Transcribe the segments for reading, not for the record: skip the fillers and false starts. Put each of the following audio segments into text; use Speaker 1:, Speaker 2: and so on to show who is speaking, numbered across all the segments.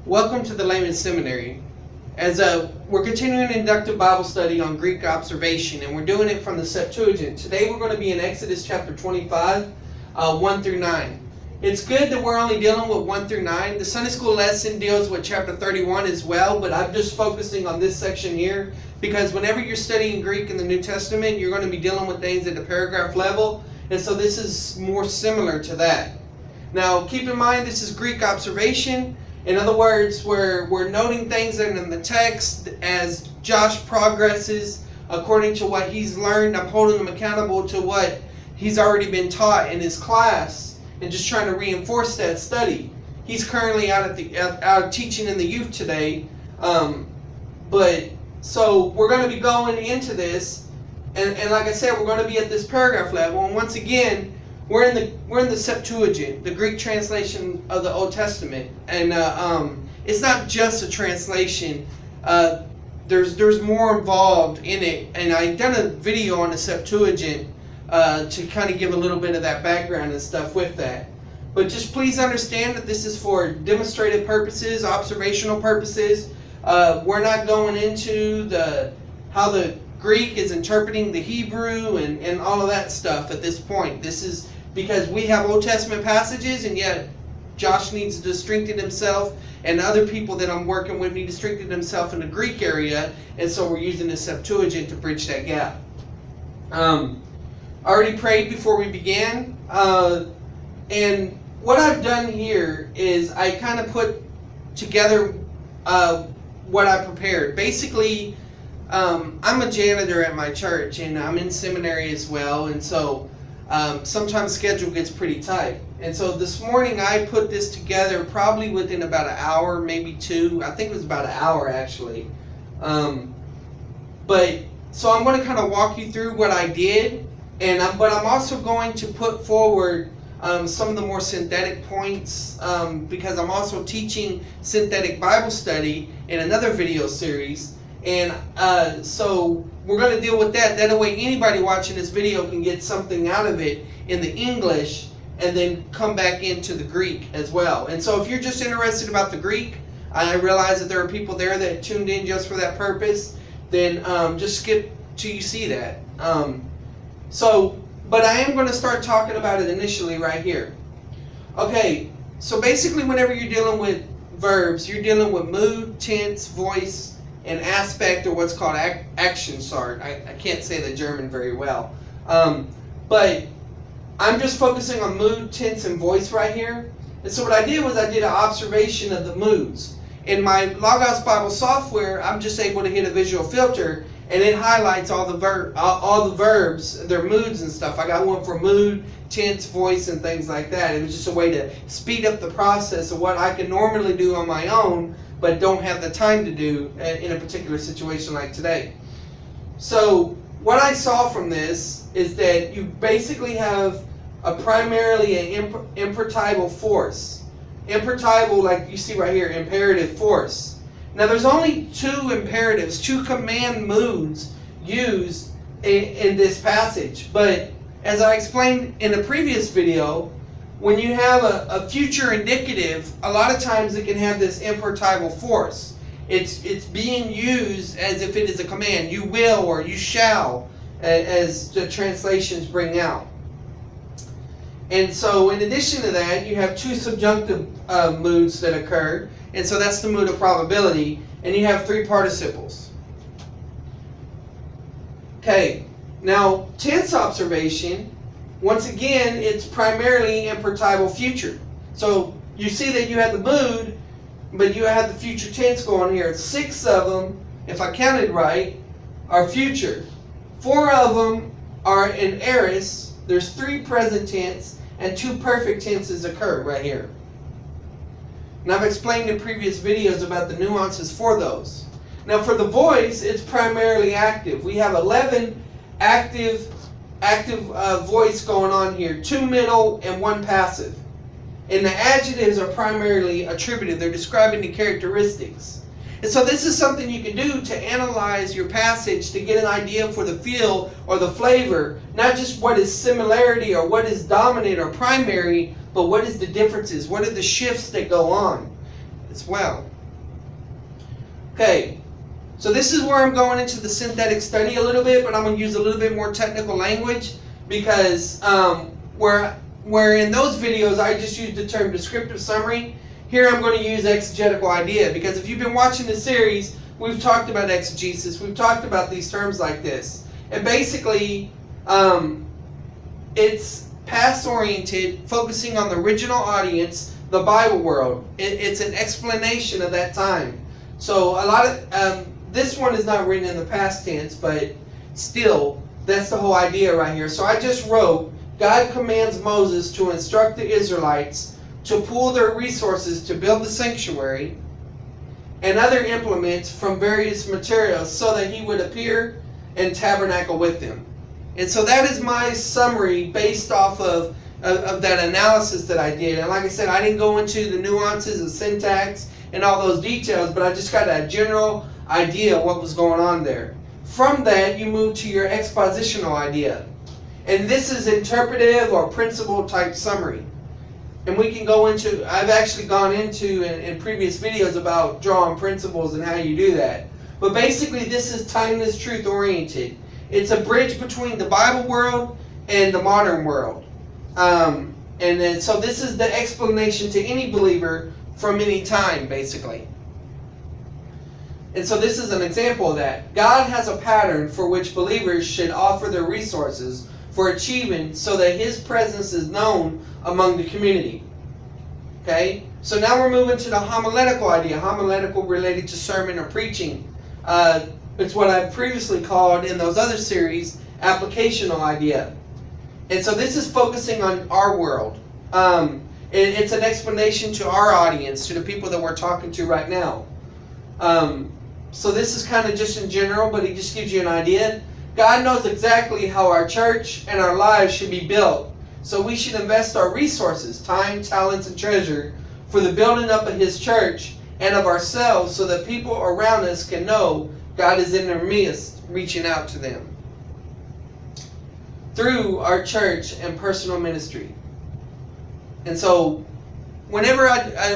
Speaker 1: Welcome to the Layman's Seminary. We're continuing Inductive Bible Study on Greek observation, and we're doing it from the Septuagint. Today we're going to be in Exodus chapter 25, 1 through 9. It's good that we're only dealing with 1 through 9. The Sunday school lesson deals with chapter 31 as well, but I'm just focusing on this section here because whenever you're studying Greek in the New Testament, you're going to be dealing with things at the paragraph level, and so this is more similar to that. Now, keep in mind this is Greek observation. In other words, we're noting things in the text as Josh progresses according to what he's learned. I'm holding him accountable to what he's already been taught in his class and just trying to reinforce that study. He's currently out teaching in the youth today. So we're going to be going into this, and like I said, we're going to be at this paragraph level. And once again, we're in the Septuagint, the Greek translation of the Old Testament, and it's not just a translation. There's more involved in it, and I've done a video on the Septuagint to kind of give a little bit of that background and stuff with that. But just please understand that this is for demonstrative purposes, observational purposes. We're not going into how the Greek is interpreting the Hebrew and all of that stuff at this point. This is because we have Old Testament passages, and yet Josh needs to strengthen himself, and other people that I'm working with need to strengthen themselves in the Greek area, and so we're using the Septuagint to bridge that gap. I already prayed before we began, and what I've done here is I kind of put together what I prepared. Basically, I'm a janitor at my church, and I'm in seminary as well, and so sometimes schedule gets pretty tight. And so this morning I put this together probably within about an hour, maybe two. I think it was about an hour actually. But so I'm going to kind of walk you through what I did, but I'm also going to put forward some of the more synthetic points because I'm also teaching synthetic Bible study in another video series. And so we're going to deal with that. That way anybody watching this video can get something out of it in the English and then come back into the Greek as well. And so if you're just interested about the Greek, I realize that there are people there that tuned in just for that purpose, then just skip till you see that. But I am going to start talking about it initially right here. Okay, so basically whenever you're dealing with verbs, you're dealing with mood, tense, voice, and aspect, or what's called action start. I can't say the German very well. But I'm just focusing on mood, tense, and voice right here. And so what I did was I did an observation of the moods. In my Logos Bible software, I'm just able to hit a visual filter, and it highlights all the verbs, their moods and stuff. I got one for mood, tense, voice, and things like that. It was just a way to speed up the process of what I can normally do on my own, but don't have the time to do in a particular situation like today. So what I saw from this is that you basically have primarily an imperatival force. Imperatival, like you see right here, imperative force. Now there's only two imperatives, two command moods used in this passage. But as I explained in a previous video, when you have a future indicative, a lot of times it can have this imperatival force. It's being used as if it is a command. You will or you shall, as the translations bring out. And so in addition to that, you have two subjunctive moods that occur. And so that's the mood of probability. And you have three participles. Okay, now tense observation. Once again, it's primarily imperatival future. So you see that you have the mood, but you have the future tense going here. 6 of them, if I counted right, are future. 4 of them are in aorist. There's 3 present tense, and 2 perfect tenses occur right here. And I've explained in previous videos about the nuances for those. Now for the voice, it's primarily active. We have 11 active voice going on here, 2 middle and 1 passive. And the adjectives are primarily attributive. They're describing the characteristics. And so this is something you can do to analyze your passage to get an idea for the feel or the flavor, not just what is similarity or what is dominant or primary, but what is the differences, what are the shifts that go on as well. Okay, so this is where I'm going into the synthetic study a little bit, but I'm going to use a little bit more technical language because where in those videos I just used the term descriptive summary, here I'm going to use exegetical idea, because if you've been watching the series, we've talked about exegesis, we've talked about these terms like this. And basically, it's past-oriented, focusing on the original audience, the Bible world. It's an explanation of that time. So a lot of, this one is not written in the past tense, but still, that's the whole idea right here. So I just wrote, God commands Moses to instruct the Israelites to pool their resources to build the sanctuary and other implements from various materials so that he would appear and tabernacle with them. And so that is my summary based off of that analysis that I did. And like I said, I didn't go into the nuances of syntax and all those details, but I just got a general idea of what was going on there. From that, you move to your expositional idea. And this is interpretive or principle type summary. And we can go into, I've actually gone into in previous videos about drawing principles and how you do that. But basically this is timeless truth oriented. It's a bridge between the Bible world and the modern world. And then, so this is the explanation to any believer from any time, basically. And so this is an example of that. God has a pattern for which believers should offer their resources for achieving so that His presence is known among the community. Okay? So now we're moving to the homiletical idea. Homiletical related to sermon or preaching. It's what I previously called in those other series, applicational idea. And so this is focusing on our world. It's an explanation to our audience, to the people that we're talking to right now. So this is kind of just in general, but it just gives you an idea. God knows exactly how our church and our lives should be built. So we should invest our resources, time, talents, and treasure for the building up of His church and of ourselves so that people around us can know God is in their midst, reaching out to them through our church and personal ministry. And so whenever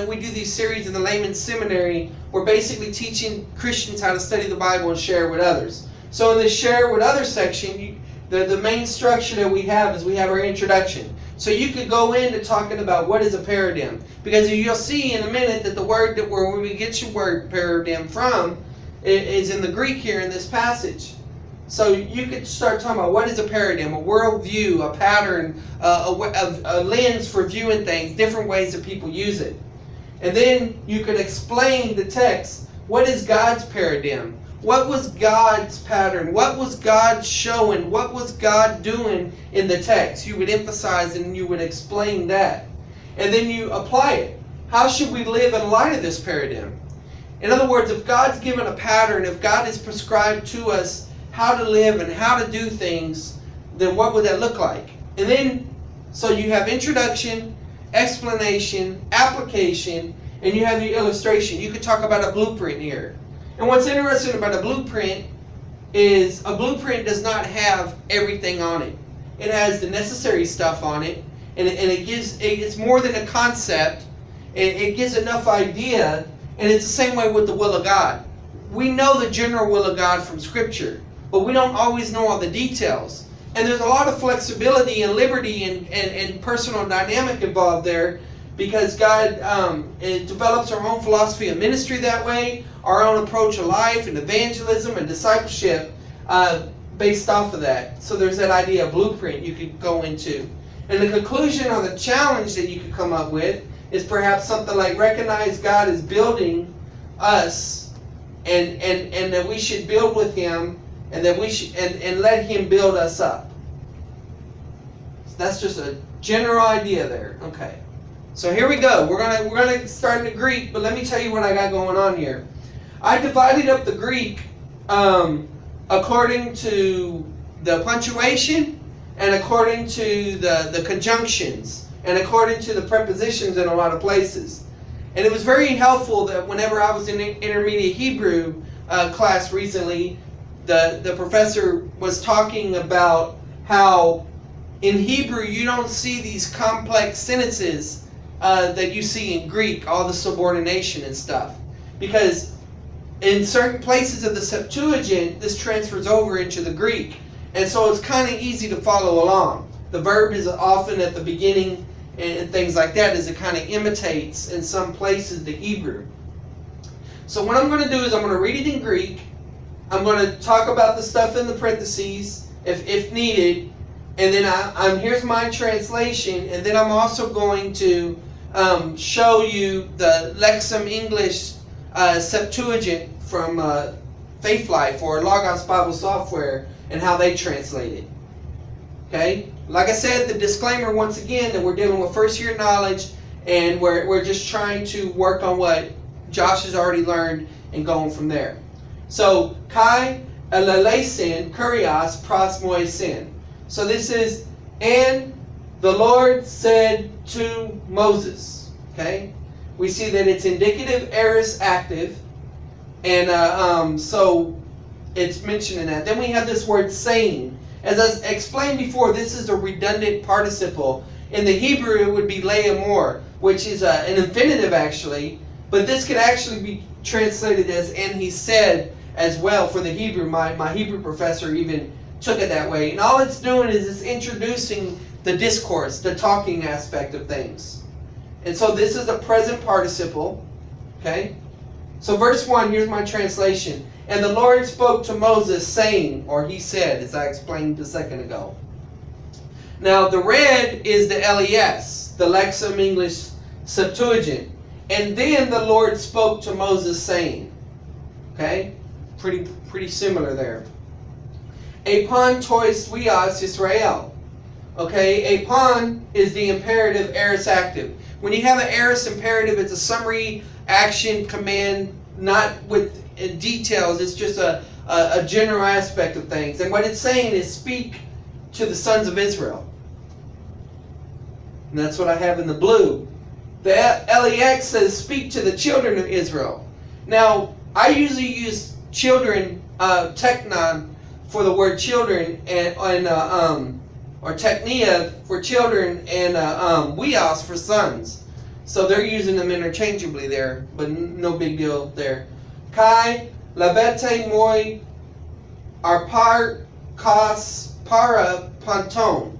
Speaker 1: we do these series in the Layman's Seminary, we're basically teaching Christians how to study the Bible and share it with others. So in the share with others section, the main structure that we have is we have our introduction. So you could go into talking about what is a paradigm. Because you'll see in a minute that the word that where we get your word paradigm from is in the Greek here in this passage. So you could start talking about what is a paradigm, a worldview, a pattern, a lens for viewing things, different ways that people use it. And then you could explain the text. What is God's paradigm? What was God's pattern? What was God showing? What was God doing in the text? You would emphasize and you would explain that. And then you apply it. How should we live in light of this paradigm? In other words, if God's given a pattern, if God has prescribed to us how to live and how to do things, then what would that look like? And then, so you have introduction, explanation, application, and you have your illustration. You could talk about a blueprint here. And what's interesting about a blueprint is a blueprint does not have everything on it. It has the necessary stuff on it, and it's more than a concept. It gives enough idea, and it's the same way with the will of God. We know the general will of God from Scripture, but we don't always know all the details. And there's a lot of flexibility and liberty and personal dynamic involved there, because God it develops our own philosophy of ministry that way, our own approach of life and evangelism and discipleship based off of that. So there's that idea of blueprint you could go into. And the conclusion or the challenge that you could come up with is perhaps something like recognize God is building us and that we should build with Him and that we should and let Him build us up. So that's just a general idea there. Okay. So here we go. We're gonna start in the Greek, but let me tell you what I got going on here. I divided up the Greek according to the punctuation and according to the conjunctions and according to the prepositions in a lot of places. And it was very helpful that whenever I was in intermediate Hebrew class recently, the professor was talking about how in Hebrew you don't see these complex sentences that you see in Greek, all the subordination and stuff. Because in certain places of the Septuagint, this transfers over into the Greek. And so it's kind of easy to follow along. The verb is often at the beginning and things like that, as it kind of imitates in some places the Hebrew. So what I'm going to do is I'm going to read it in Greek. I'm going to talk about the stuff in the parentheses if needed. And then here's my translation. And then I'm also going to show you the LXX English Septuagint from Faith Life or Logos Bible Software and how they translate it. Okay? Like I said, the disclaimer once again that we're dealing with first year knowledge and we're just trying to work on what Josh has already learned and going from there. So, Kai elelesin kurios pros moisin. So this is, and the Lord said to Moses. Okay? We see that it's indicative, aorist, active. And so it's mentioned in that. Then we have this word saying. As I explained before, this is a redundant participle. In the Hebrew, it would be leamor, which is an infinitive actually. But this could actually be translated as and he said as well for the Hebrew. My Hebrew professor even took it that way. And all it's doing is it's introducing the discourse, the talking aspect of things. And so this is a present participle. Okay? So verse 1, here's my translation. And the Lord spoke to Moses saying, or he said, as I explained a second ago. Now the red is the LES, the LXX English Septuagint. And then the Lord spoke to Moses saying. Okay? Pretty similar there. Apon tois wias Israel. Okay? Apon is the imperative aorist active. When you have an aorist imperative, it's a summary action command, not with details. It's just a general aspect of things. And what it's saying is speak to the sons of Israel. And that's what I have in the blue. The LEX says speak to the children of Israel. Now, I usually use children, teknon, for the word children, and or teknia for children, and weos for sons. So they're using them interchangeably there, but no big deal there. Kai labete moi arpar kas para panton.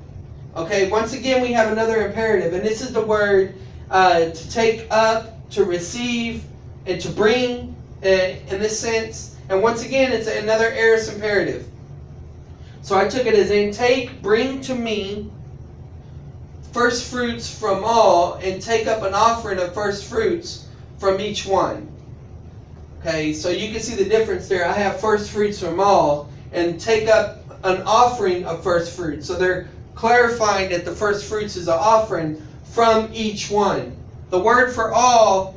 Speaker 1: Okay, once again we have another imperative, and this is the word to take up, to receive, and to bring in this sense. And once again, it's another aorist imperative. So I took it as in take, bring to me first fruits from all, and take up an offering of first fruits from each one. Okay, so you can see the difference there. I have first fruits from all, and take up an offering of first fruits. So they're clarifying that the first fruits is an offering from each one. The word for all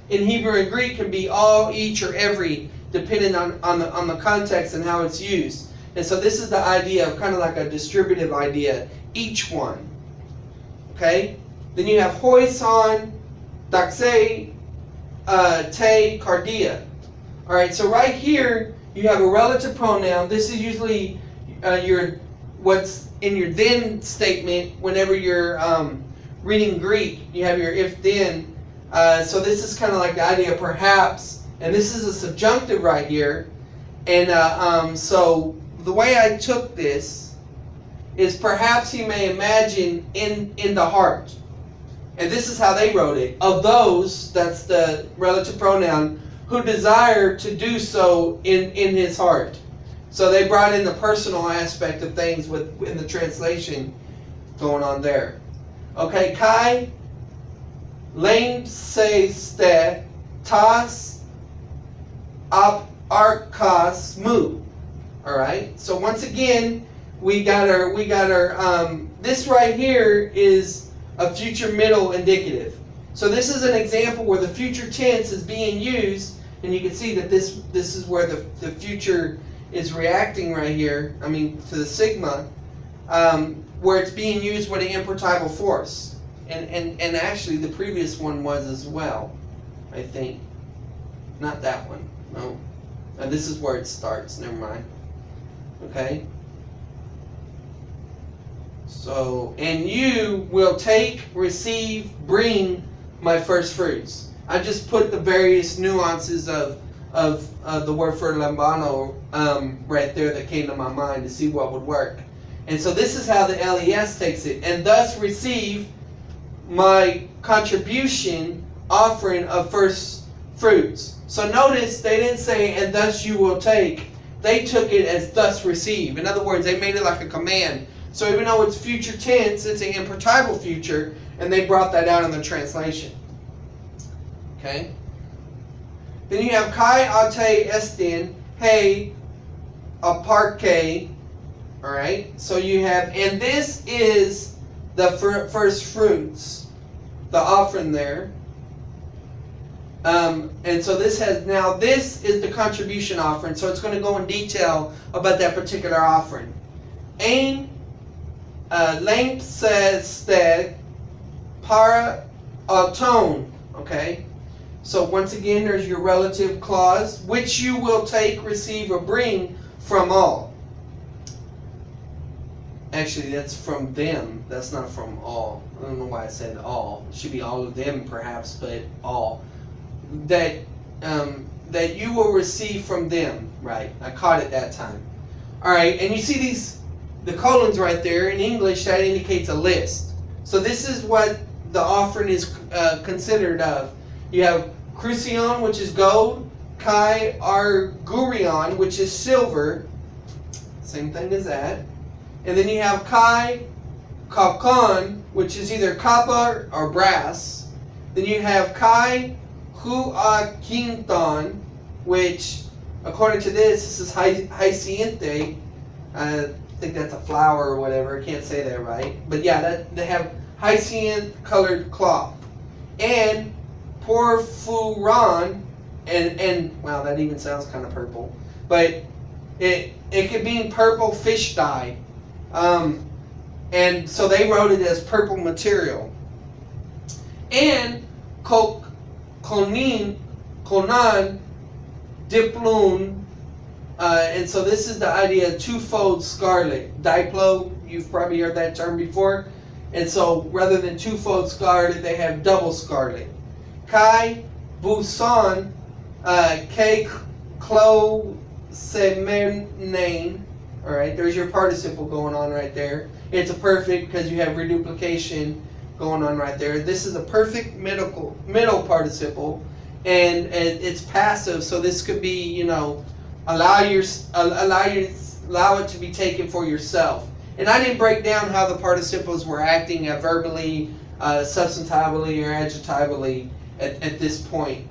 Speaker 1: in Hebrew and Greek can be all, each, or every, depending on the context and how it's used. And so this is the idea of kind of like a distributive idea. Each one. Okay? Then you have hoison, daxe, te, cardia. Alright, so right here you have a relative pronoun. This is usually what's in your then statement whenever you're reading Greek. You have your if then. So this is kind of like the idea of perhaps, and this is a subjunctive right here. And so the way I took this is perhaps he may imagine in the heart. And this is how they wrote it. Of those, that's the relative pronoun, who desire to do so in his heart. So they brought in the personal aspect of things in the translation going on there. Okay, Kai lame se ste tas ap arkas mu. All right. So once again, we got our this right here is a future middle indicative. So this is an example where the future tense is being used, and you can see that this is where the future is reacting right here. I mean to the sigma, where it's being used with an impertible force, and actually the previous one was as well, I think. Not that one. No. This is where it starts. Never mind. Okay. So, and you will take, receive, bring my first fruits. I just put the various nuances of of the word for lambano right there that came to my mind to see what would work. And so this is how the LES takes it. And thus receive my contribution offering of first fruits. So notice they didn't say, and thus you will take. They took it as thus receive. In other words, they made it like a command. So even though it's future tense, it's an impertible future, and they brought that out in the translation. Okay? Then you have kai ate estin, hey, aparke. Alright? So you have, and this is the first fruits, the offering there. And so this has, now this is the contribution offering, so it's going to go in detail about that particular offering. Ein length says that para tone, okay? So once again, there's your relative clause, which you will take, receive, or bring from all. Actually, that's from them. That's not from all. I don't know why I said all. It should be all of them, perhaps, but all. That you will receive from them. Right. I caught it that time. All right. And you see the colons right there. In English, that indicates a list. So this is what the offering is considered of. You have crucion, which is gold. Kai argurion, which is silver. Same thing as that. And then you have kai kakon, which is either copper or brass. Then you have kai huakinton, which, according to this is hyacinth. I think that's a flower or whatever. I can't say that right. But yeah, they have hyacinth colored cloth. And porphyron, and wow, that even sounds kind of purple. But it could mean purple fish dye. And so they wrote it as purple material. And konan diplon, and so this is the idea of twofold scarlet. Diplo, you've probably heard that term before. And so rather than twofold scarlet, they have double scarlet. Kai buson, ke klo semenane. All right, there's your participle going on right there. It's a perfect because you have reduplication going on right there. This is a perfect middle participle, and it's passive. So this could be, you know, allow it to be taken for yourself. And I didn't break down how the participles were acting verbally, substantively, or adjectively at this point.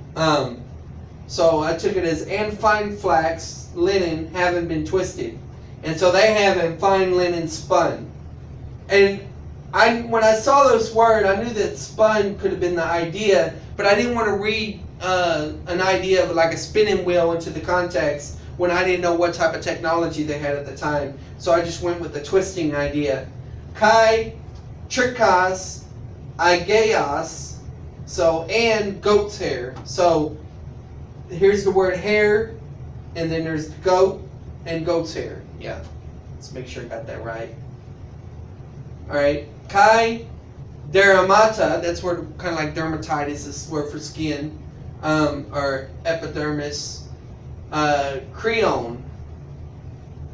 Speaker 1: So I took it as and fine flax linen having been twisted. And so they have fine linen spun. And when I saw this word, I knew that spun could have been the idea, but I didn't want to read an idea of like a spinning wheel into the context when I didn't know what type of technology they had at the time. So I just went with the twisting idea. Kai trikas aigeas, so, and goat's hair. So here's the word hair, and then there's goat and goat's hair. Yeah, let's make sure I got that right. All right, kai dermata, that's where kind of like dermatitis is word for skin, or epidermis. Creon,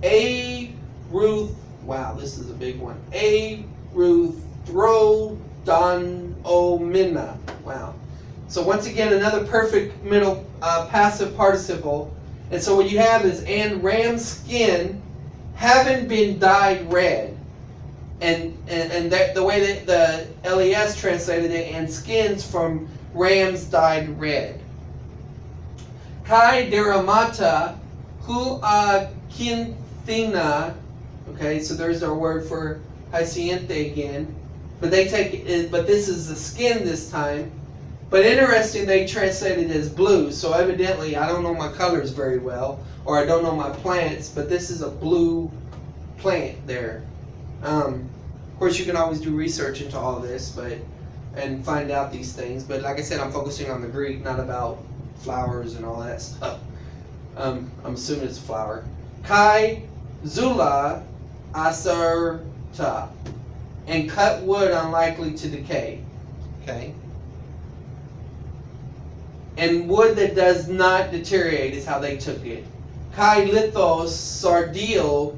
Speaker 1: a Ruth. Wow, this is a big one. A Ruth throw don omina. Wow. So once again, another perfect middle passive participle. And so what you have is and ram's skin having been dyed red. And that, the way that the LES translated it, and skins from rams dyed red. Kai deramata huakinthina. Okay, so there's our word for hyacinth again. But they take it, but this is the skin this time. But interesting, they translate it as blue. So evidently, I don't know my colors very well, or I don't know my plants, but this is a blue plant there. Of course, you can always do research into all of this, and find out these things. But like I said, I'm focusing on the Greek, not about flowers and all that stuff. I'm assuming it's a flower. Kai zula aserta, and cut wood unlikely to decay. Okay. and wood that does not deteriorate is how they took it. Kai lithos sardio,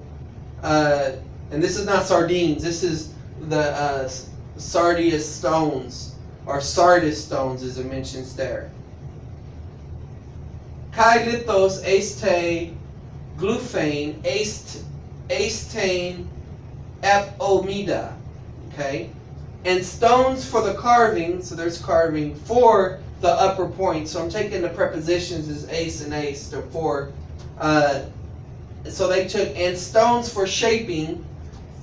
Speaker 1: and this is not sardines, this is the sardius stones, or sardis stones as it mentions there. Kai lithos este glufane estane epomida. Okay? And stones for the carving, so there's carving for the upper point. So I'm taking the prepositions as ace and ace, they're for. So they took, and stones for shaping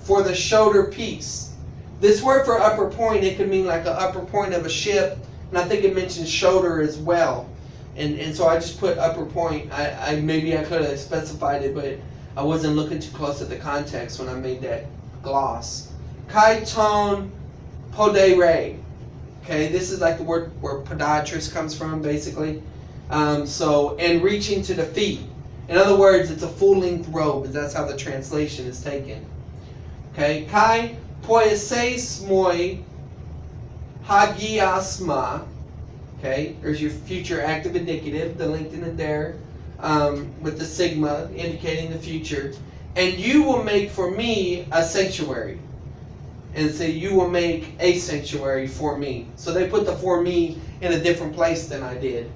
Speaker 1: for the shoulder piece. This word for upper point, it could mean like an upper point of a ship, and I think it mentions shoulder as well. And so I just put upper point. Maybe I could have specified it, but I wasn't looking too close at the context when I made that gloss. Kai ton podere. Okay, this is like the word where podiatrist comes from, basically. And reaching to the feet. In other words, it's a full-length robe, and that's how the translation is taken. Okay, kai poieses moi hagiasma. Okay, there's your future active indicative, the lengthen it there, with the sigma indicating the future. And you will make for me a sanctuary. And say, you will make a sanctuary for me. So they put the for me in a different place than I did.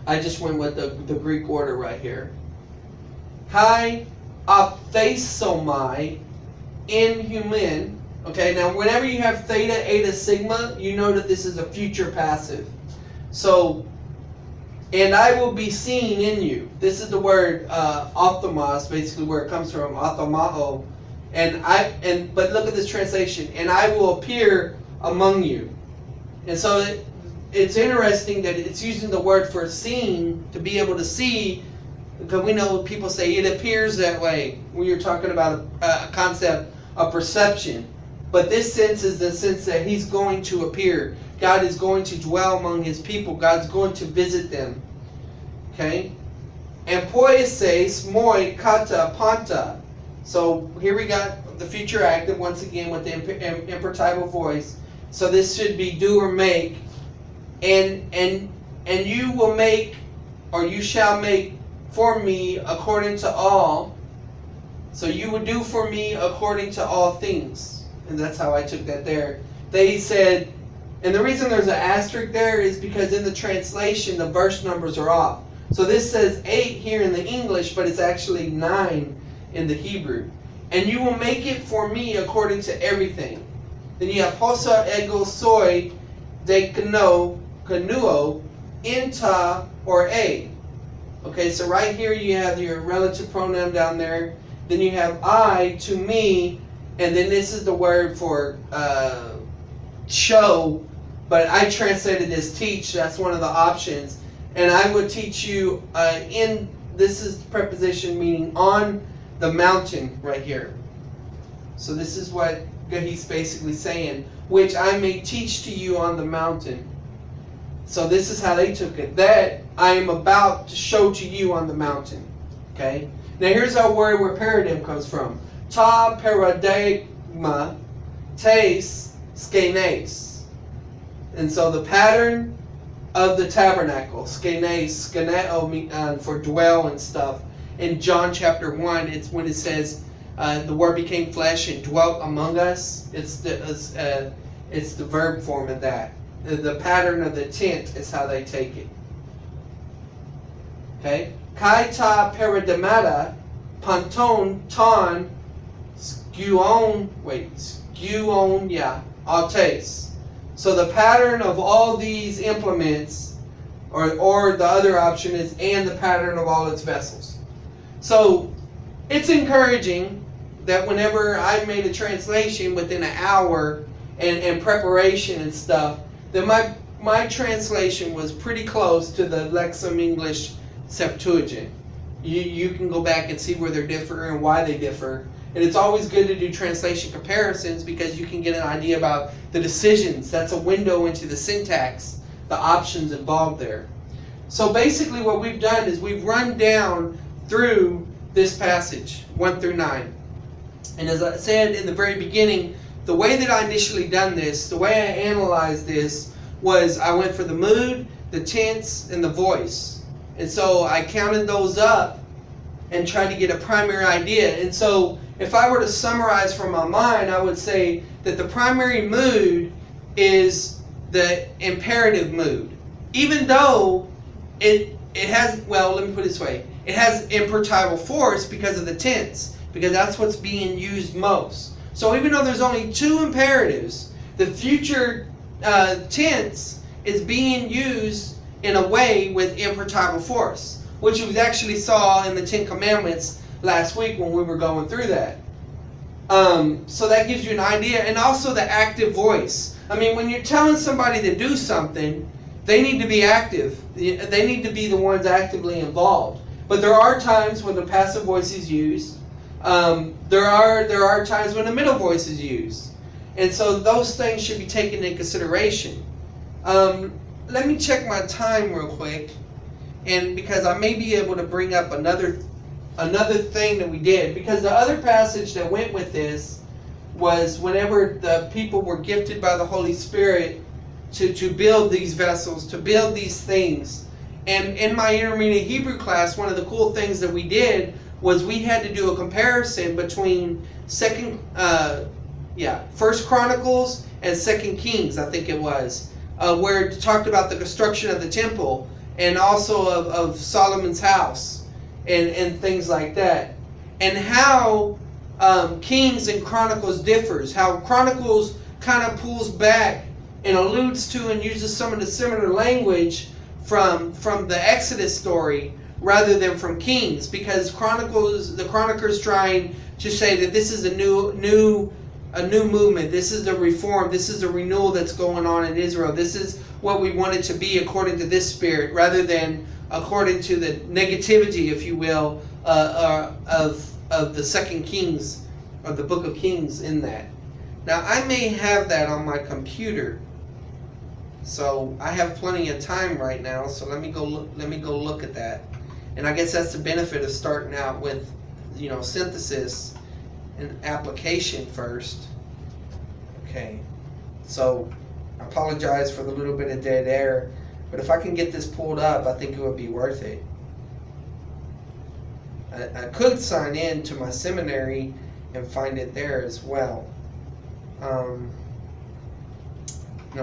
Speaker 1: I just went with the Greek order right here. Kai apthesomai in human. Okay, now whenever you have theta, eta, sigma, you know that this is a future passive. So, and I will be seen in you. This is the word ophthalmos, basically where it comes from, ophthalmao. But look at this translation, and I will appear among you. And so it's interesting that it's using the word for seen, to be able to see, because we know people say it appears that way when you're talking about a concept of perception. But this sense is the sense that he's going to appear. God is going to dwell among his people. God's going to visit them. Okay? And poieses moi kata panta. So here we got the future active once again with the imperatible voice. So this should be do or make. And you will make, or you shall make for me according to all. So you will do for me according to all things. And that's how I took that there. They said, and the reason there's an asterisk there is because in the translation the verse numbers are off. So this says 8 here in the English, but it's actually 9 in the Hebrew. And you will make it for me according to everything. Then you have hosa ego soy de canuo inta or a. Okay, so right here you have your relative pronoun down there. Then you have I to me, and then this is the word for show, but I translated as teach. That's one of the options. And I would teach you this is preposition meaning on the mountain right here. So this is what he's basically saying, which I may teach to you on the mountain. So this is how they took it. That I am about to show to you on the mountain. Okay? Now here's our word where paradigm comes from. Ta paradigma tes skenes. And so the pattern of the tabernacle, skenes, skeneo for dwell and stuff. In John chapter 1, it's when it says the word became flesh and dwelt among us. It's the verb form of that. The pattern of the tent is how they take it. Okay? Kai ta parademata panton ton skuon autes. So the pattern of all these implements, or the other option is and the pattern of all its vessels. So it's encouraging that whenever I made a translation within an hour and preparation and stuff, that my translation was pretty close to the Lexham English Septuagint. You can go back and see where they're different and why they differ. And it's always good to do translation comparisons because you can get an idea about the decisions. That's a window into the syntax, the options involved there. So basically what we've done is we've run down through this passage, 1 through 9. And as I said in the very beginning, the way that I initially done this, the way I analyzed this, was I went for the mood, the tense, and the voice. And so I counted those up and tried to get a primary idea. And so if I were to summarize from my mind, I would say that the primary mood is the imperative mood. Even though it has, well, let me put it this way. It has imperatible force because of the tense, because that's what's being used most. So even though there's only two imperatives, the future tense is being used in a way with imperatible force, which we actually saw in the Ten Commandments last week when we were going through that. So that gives you an idea. And also the active voice. I mean, when you're telling somebody to do something, they need to be active. They need to be the ones actively involved. But there are times when the passive voice is used. There are times when the middle voice is used. And so those things should be taken into consideration. Let me check my time real quick. And because I may be able to bring up another thing that we did. Because the other passage that went with this was whenever the people were gifted by the Holy Spirit to build these vessels, to build these things. And in my intermediate Hebrew class, one of the cool things that we did was we had to do a comparison between First Chronicles and 2 Kings, I think it was, where it talked about the construction of the temple and also of Solomon's house and things like that. And how Kings and Chronicles differs. How Chronicles kind of pulls back and alludes to and uses some of the similar language from the Exodus story rather than from Kings, because the chronicler's trying to say that this is a new movement, this is a reform, this is a renewal that's going on in Israel, this is what we want it to be according to this spirit, rather than according to the negativity, if you will, of the 2 Kings, of the book of Kings in that. Now I may have that on my computer, so I have plenty of time right now, so let me go look at that. And I guess that's the benefit of starting out with, synthesis and application first. Okay, so I apologize for the little bit of dead air, but if I can get this pulled up, I think it would be worth it. I could sign in to my seminary and find it there as well.